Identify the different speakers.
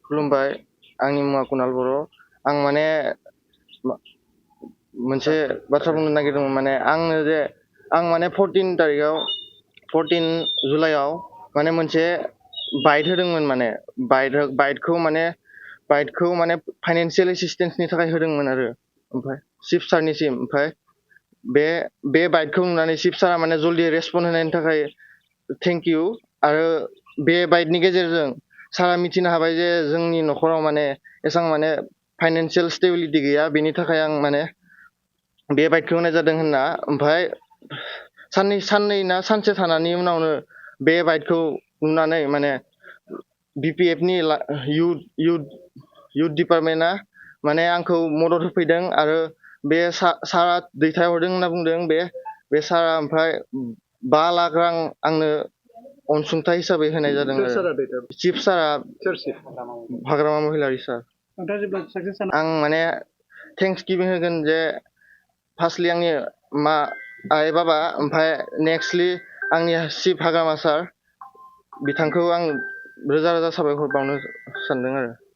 Speaker 1: खुलुमबाय आंनि मुङा कुनाल बर'। आं माने मोनसे बाथ्रा बुंनो नागिरदोंमोन माने आं माने 14 जुलाइआव माने मोनसे बाइट होदोंमोन माने बाइटखौ माने फाइनान्सियेल एसिस्टेन्सनि थाखाय होदोंमोन आरो ओमफ्राय चिफ सारनिसिम ओमफ्राय बे बाइटखौ नुनानै चिफ सारा माने जल्दि रेसपन्ड होनायनि थाखाय थेंक इउ। आरो बे बाइटनि गेजेरजों सारा मिथिनो हाबाय जे जोंनि न'खराव माने एसेबां माने फाइनान्सियेल स्टेबिलिटि गैया, बेनि थाखाय आं माने बे बाइटखौ होनाय जादों होनना। ओमफ्राय साननै ना सानसे थानायनि उनावनो बे बाइटखौ नुनानै माने BPF नि इउथ डिपार्टमेन्टआ माने आंखौ मदद होफैदों आरो बे सारा दैथायहरदों होनना बुंदों बे सारा। ओमफ्राय 5 लाख रां आंनो अनसुंथाइ हिसाबै होनाय जादों आरो चिफ सारा हाग्रामा महिलारि सार। आं माने थेंक्स गिभिं होगोन जे फार्स्टलि आंनि आइ बाबा, ओमफ्राय नेक्स्टलि आंनि चिफ हाग्रामा सार, बिथांखौ आं रोजा रोजा साबायखर बावनो सानदों आरो।